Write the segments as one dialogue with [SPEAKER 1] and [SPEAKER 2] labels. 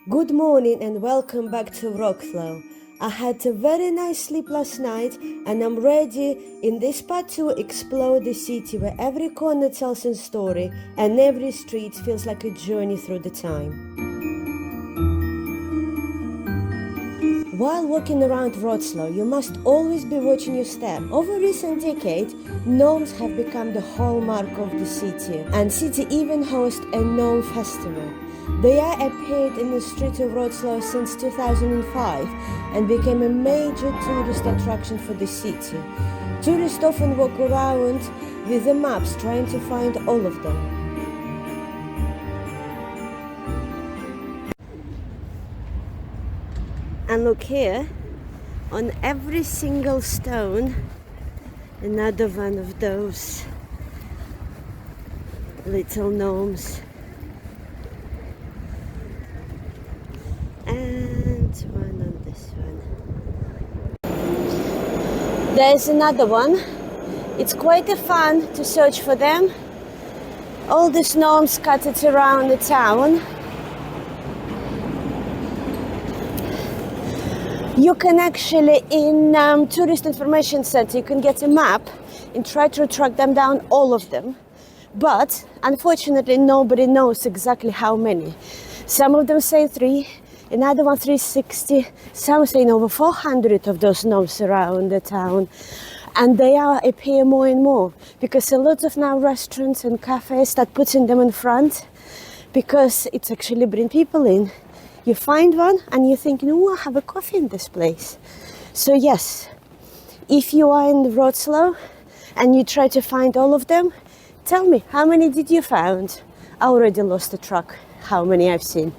[SPEAKER 1] Good morning and welcome back to Wroclaw. I had a very nice sleep last night and I'm ready in this part to explore the city where every corner tells a story and every street feels like a journey through the time. While walking around Wroclaw, you must always be watching your step. Over recent decades, gnomes have become the hallmark of the city, and city even hosts a gnome festival. They have appeared in the streets of Wroclaw since 2005 and became a major tourist attraction for the city. Tourists often walk around with the maps trying to find all of them. And look here, on every single stone, another one of those little gnomes. And one on this one. There's another one. It's quite a fun to search for them. All these gnomes scattered around the town. You can actually, in Tourist Information Center, you can get a map and try to track them down, all of them. But unfortunately, nobody knows exactly how many. Some of them say 3, another one 360, some saying over 400 of those gnomes around the town. And they appear more and more because a lot of now restaurants and cafes start putting them in front because it's actually bring people in. You find one and you think, no, I'll have a coffee in this place. So yes, if you are in Wroclaw and you try to find all of them, tell me, how many did you find? I already lost the track, how many I've seen.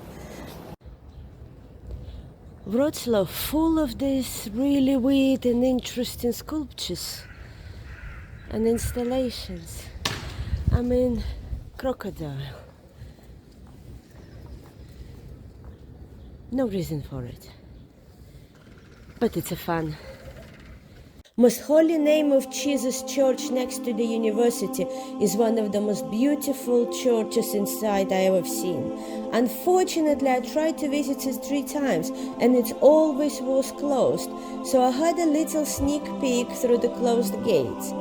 [SPEAKER 1] Wroclaw, full of these really weird and interesting sculptures and installations. I mean, crocodile. No reason for it, but it's a fun. Most Holy Name of Jesus Church next to the university is one of the most beautiful churches inside I have seen. Unfortunately, I tried to visit it 3 times and it always was closed, so I had a little sneak peek through the closed gates.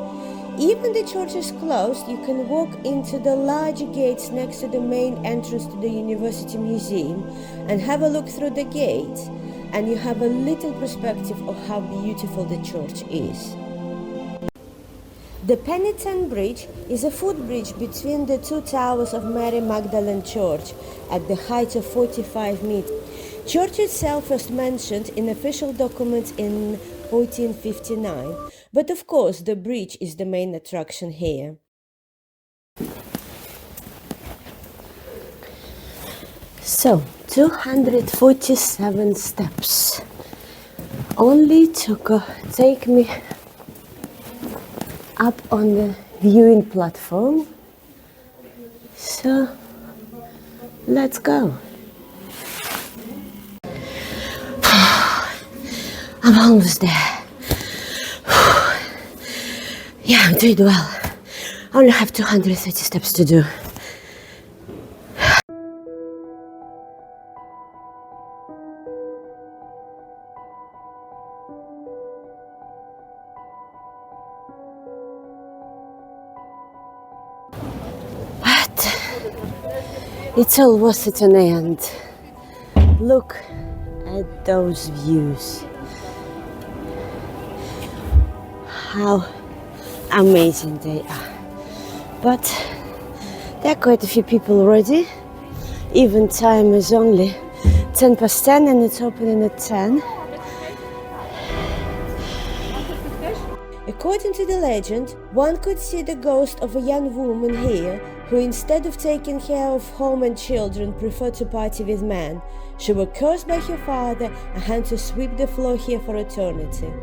[SPEAKER 1] Even the church is closed, you can walk into the large gates next to the main entrance to the University Museum and have a look through the gates, and you have a little perspective of how beautiful the church is. The Penitent Bridge is a footbridge between the 2 towers of Mary Magdalene Church at the height of 45 meters. Church itself was mentioned in official documents in 1459, but of course the bridge is the main attraction here. So, 247 steps only to take me up on the viewing platform. So, let's go. I'm almost there. Yeah, I'm doing well. I only have 230 steps to do. But it's all worth it in the end. Look at those views. How amazing they are. But there are quite a few people already. Even time is only 10 past 10 and it's opening at 10. According to the legend, one could see the ghost of a young woman here who, instead of taking care of home and children, preferred to party with men. She was cursed by her father and had to sweep the floor here for eternity.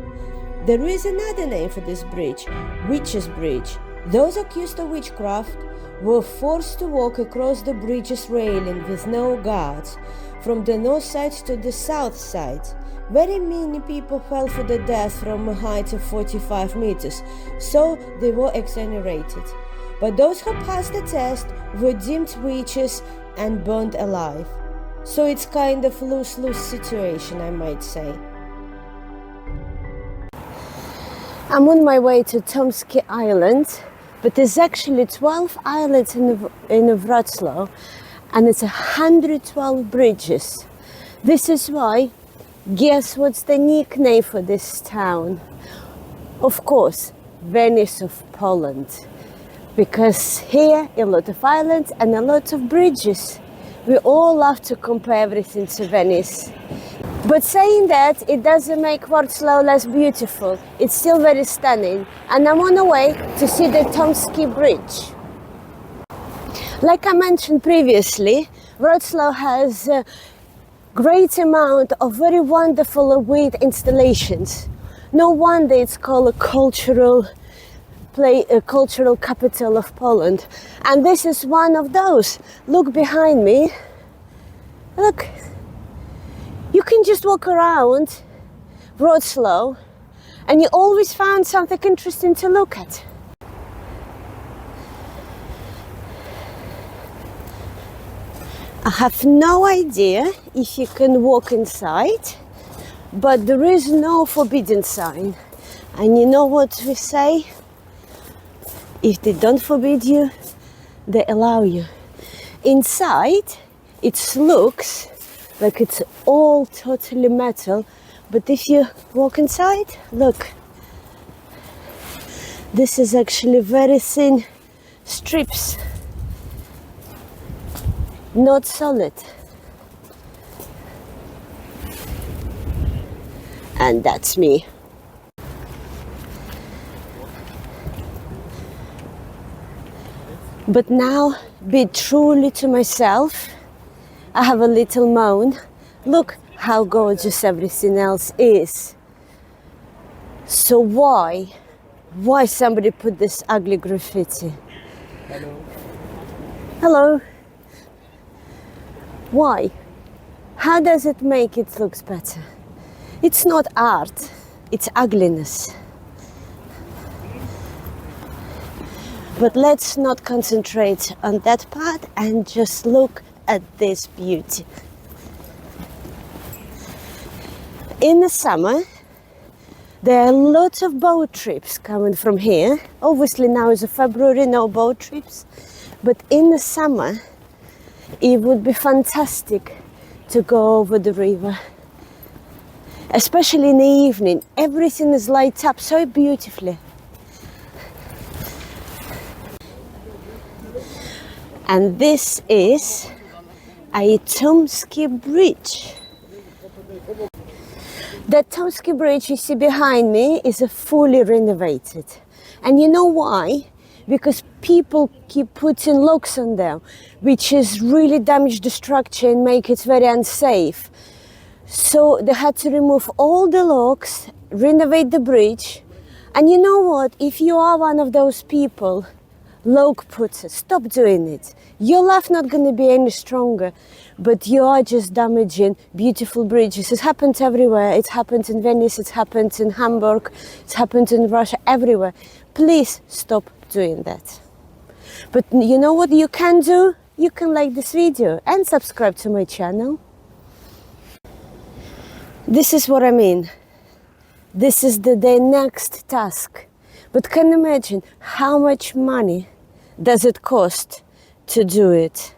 [SPEAKER 1] There is another name for this bridge, Witch's Bridge. Those accused of witchcraft were forced to walk across the bridge's railing with no guards, from the north side to the south side. Very many people fell for the death from a height of 45 meters, so they were exonerated. But those who passed the test were deemed witches and burned alive. So it's kind of lose-lose situation, I might say. I'm on my way to Tomsky Island, but there's actually 12 islands in Wroclaw, and it's 112 bridges. This is why, guess what's the nickname for this town? Of course, Venice of Poland. Because here, a lot of islands and a lot of bridges. We all love to compare everything to Venice. But saying that, it doesn't make Wroclaw less beautiful. It's still very stunning. And I'm on the way to see the Tomsky Bridge. Like I mentioned previously, Wroclaw has a great amount of very wonderful weird installations. No wonder it's called a cultural capital of Poland. And this is one of those. Look behind me. Look. You can just walk around Wroclaw and you always find something interesting to look at. I have no idea if you can walk inside, but there is no forbidden sign. And you know what we say? If they don't forbid you, they allow you. Inside, it looks like it's all totally metal, but if you walk inside, look. This is actually very thin strips, not solid. And that's me. But now, be truly to myself, I have a little moan. Look how gorgeous everything else is. So why somebody put this ugly graffiti?
[SPEAKER 2] Hello.
[SPEAKER 1] Hello. Why? How does it make it look better? It's not art, it's ugliness. But let's not concentrate on that part and just look at this beauty. In the summer, there are lots of boat trips coming from here. Obviously now is February, no boat trips. But in the summer, it would be fantastic to go over the river. Especially in the evening, everything is lit up so beautifully. And this is a Tomsky Bridge. The Tomsky Bridge you see behind me is fully renovated. And you know why? Because people keep putting locks on them, which is really damage the structure and make it very unsafe. So they had to remove all the locks, renovate the bridge. And you know what? If you are one of those people, lock putters, stop doing it. Your life not going to be any stronger, but you are just damaging beautiful bridges. It's happened everywhere. It's happened in Venice, it's happened in Hamburg, it's happened in Russia, everywhere. Please stop doing that. But you know what you can do? You can like this video and subscribe to my channel. This is what I mean. This is the next task. But can you imagine how much money does it cost to do it?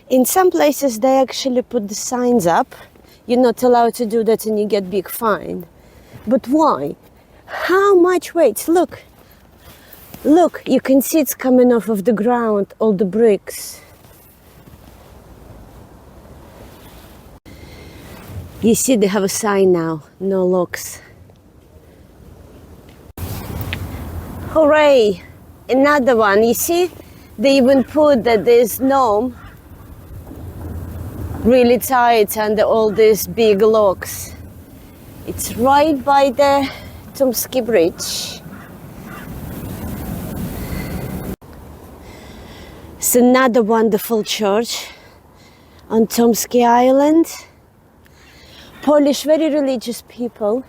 [SPEAKER 1] In some places they actually put the signs up. You're not allowed to do that and you get big fine. But why? How much weight? Look. Look, you can see it's coming off of the ground, all the bricks. You see they have a sign now, no locks. Hooray! Another one. You see, they even put that there's no really tight under all these big locks. It's right by the Tomsky Bridge. It's another wonderful church on Tomsky Island. Polish, very religious people.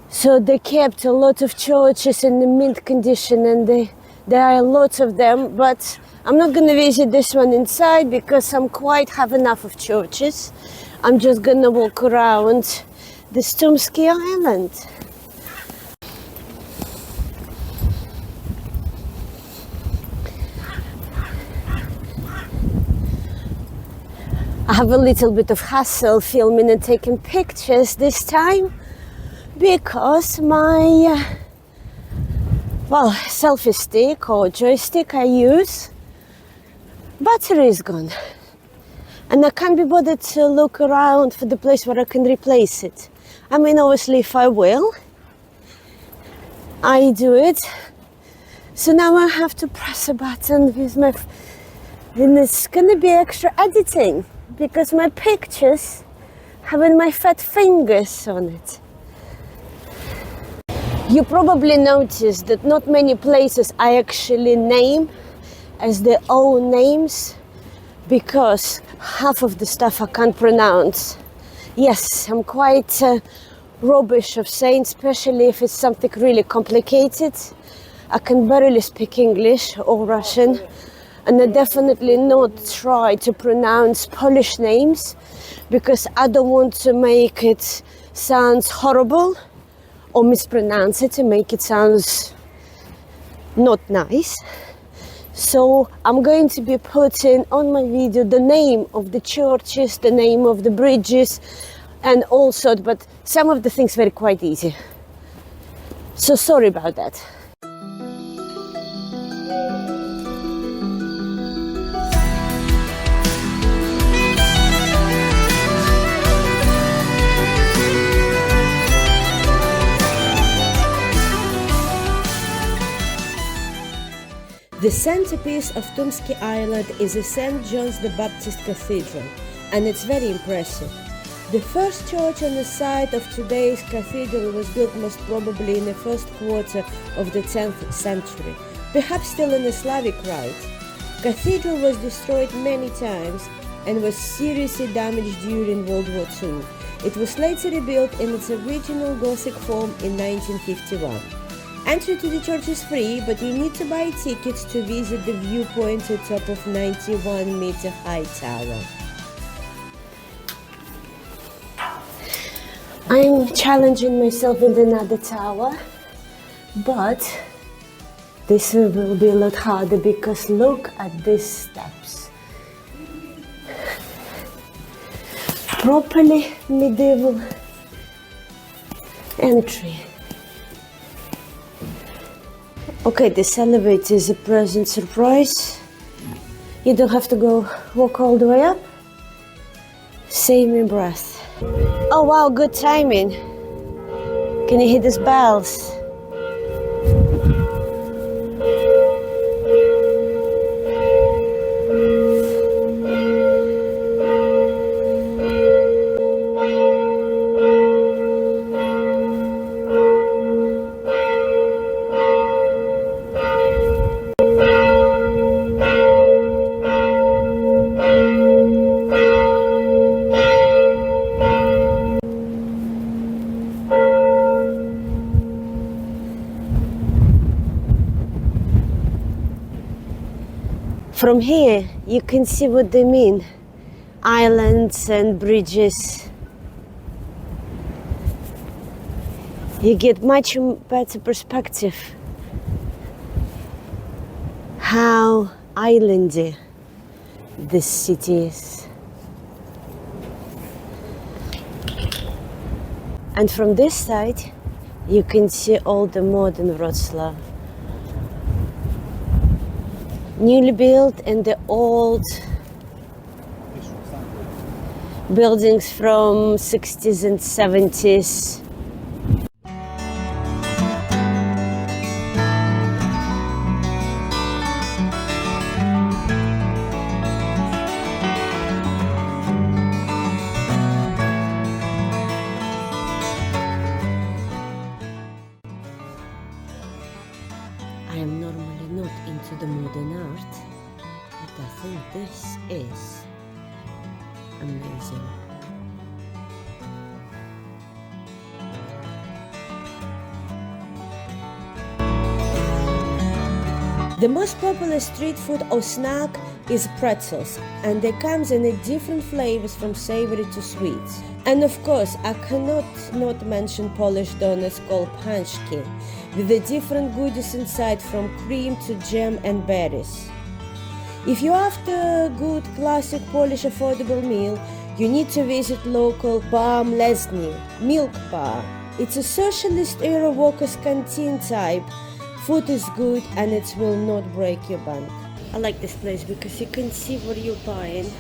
[SPEAKER 1] So they kept a lot of churches in the mint condition, and there are lots of them, but I'm not gonna visit this one inside because I'm quite have enough of churches. I'm just gonna walk around the Stumsky Island. I have a little bit of hassle filming and taking pictures this time because my selfie stick or joystick I use, battery is gone. And I can't be bothered to look around for the place where I can replace it. I mean, obviously, if I will, I do it. So now I have to press a button with my... And it's gonna be extra editing because my pictures having my fat fingers on it. You probably noticed that not many places I actually name as their own names because half of the stuff I can't pronounce. Yes, I'm quite rubbish of saying, especially if it's something really complicated. I can barely speak English or Russian, and I definitely not try to pronounce Polish names because I don't want to make it sound horrible or mispronounce it and make it sound not nice. So I'm going to be putting on my video the name of the churches, the name of the bridges, and all sorts, but some of the things were quite easy. So sorry about that. The centerpiece of Stumsky Island is the St. John's the Baptist Cathedral, and it's very impressive. The first church on the site of today's cathedral was built most probably in the first quarter of the 10th century, perhaps still in the Slavic rite. Cathedral was destroyed many times and was seriously damaged during World War II. It was later rebuilt in its original Gothic form in 1951. Entry to the church is free, but you need to buy tickets to visit the viewpoint at top of 91-meter high tower. I'm challenging myself in another tower, but this will be a lot harder because look at these steps. Properly medieval entry. Okay, this elevator is a pleasant surprise. You don't have to walk all the way up. Save me breath. Oh wow, good timing. Can you hear these bells? From here, you can see what they mean. Islands and bridges. You get much better perspective how islandy this city is. And from this side, you can see all the modern Wroclaw. Newly built and the old buildings from 60s and 70s. I am normally not into the modern art, but I think this is amazing. The most popular street food or snack is pretzels, and they comes in different flavors from savory to sweet. And of course, I cannot not mention Polish donuts called paczki, with the different goodies inside from cream to jam and berries. If you're after a good classic Polish affordable meal, you need to visit local Bar Mleczny, Milk Bar. It's a socialist-era workers' canteen type. Food is good and it will not break your bank. I like this place because you can see what you're buying.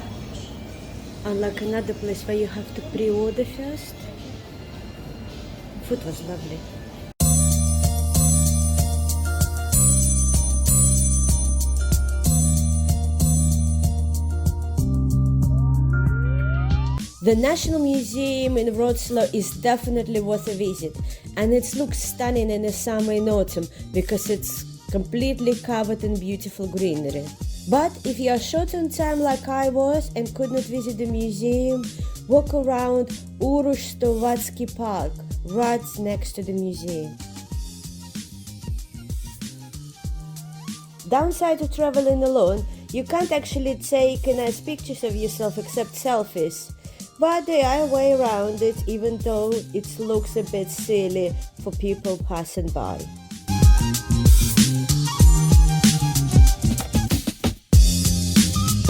[SPEAKER 1] Unlike another place where you have to pre-order first. Food was lovely. The National Museum in Wroclaw is definitely worth a visit, and it looks stunning in the summer and autumn because it's completely covered in beautiful greenery. But if you are short on time like I was and could not visit the museum, walk around Urush Park, right next to the museum. Downside to traveling alone, you can't actually take nice pictures of yourself except selfies. But there are a way around it, even though it looks a bit silly for people passing by.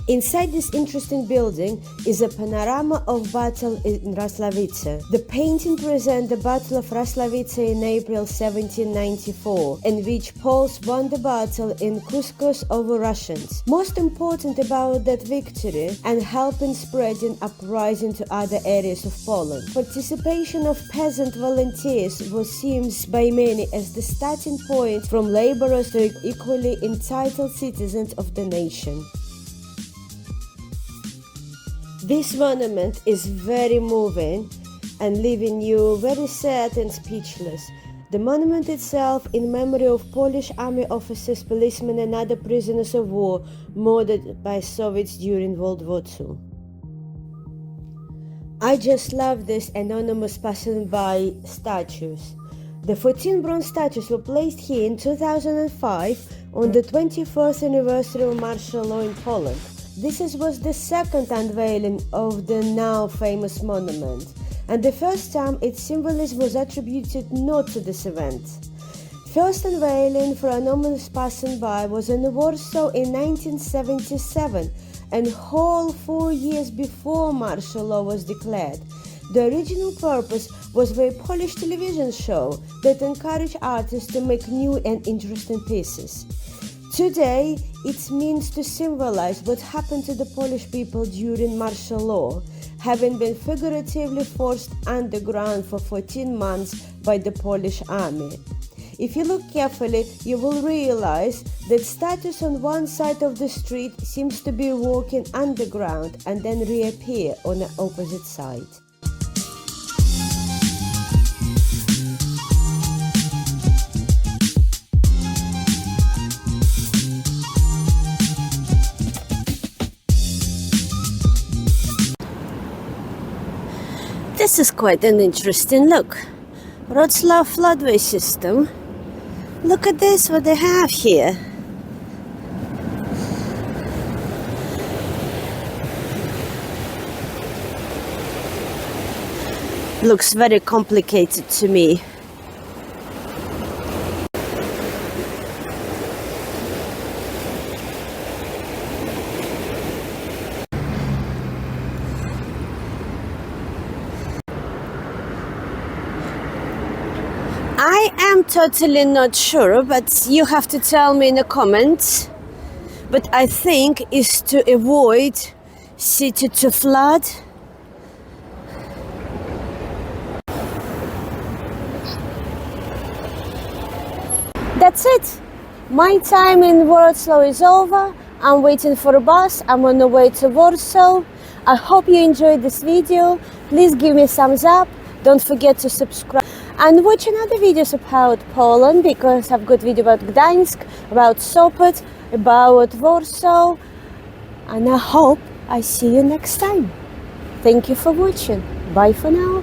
[SPEAKER 1] Inside this interesting building is a panorama of battle in Raslavice. The painting presents the Battle of Raslavice in April 1794, in which Poles won the battle in Cuscos over Russians. Most important about that victory and helping spreading uprising to other areas of Poland. Participation of peasant volunteers was seen by many as the starting point from laborers to equally entitled citizens of the nation. This monument is very moving and leaving you very sad and speechless. The monument itself in memory of Polish army officers, policemen and other prisoners of war murdered by Soviets during World War II. I just love these anonymous passing by statues. The 14 bronze statues were placed here in 2005 on the 21st anniversary of martial law in Poland. This was the second unveiling of the now famous monument, and the first time its symbolism was attributed not to this event. First unveiling for anonymous passing by was in Warsaw in 1977, and whole 4 years before martial law was declared. The original purpose was for a Polish television show that encouraged artists to make new and interesting pieces. Today, it means to symbolize what happened to the Polish people during martial law, having been figuratively forced underground for 14 months by the Polish army. If you look carefully, you will realize that statues on one side of the street seems to be walking underground and then reappear on the opposite side. This is quite an interesting look. Wroclaw floodway system. Look at this, what they have here. Looks very complicated to me. I am totally not sure, but you have to tell me in the comments. But I think is to avoid city to flood. That's it. My time in Wroclaw is over. I'm waiting for a bus. I'm on the way to Warsaw. I hope you enjoyed this video. Please give me a thumbs up. Don't forget to subscribe and watch another videos about Poland, because I've got video about Gdańsk, about Sopot, about Warsaw, and I hope I see you next time. Thank you for watching. Bye for now.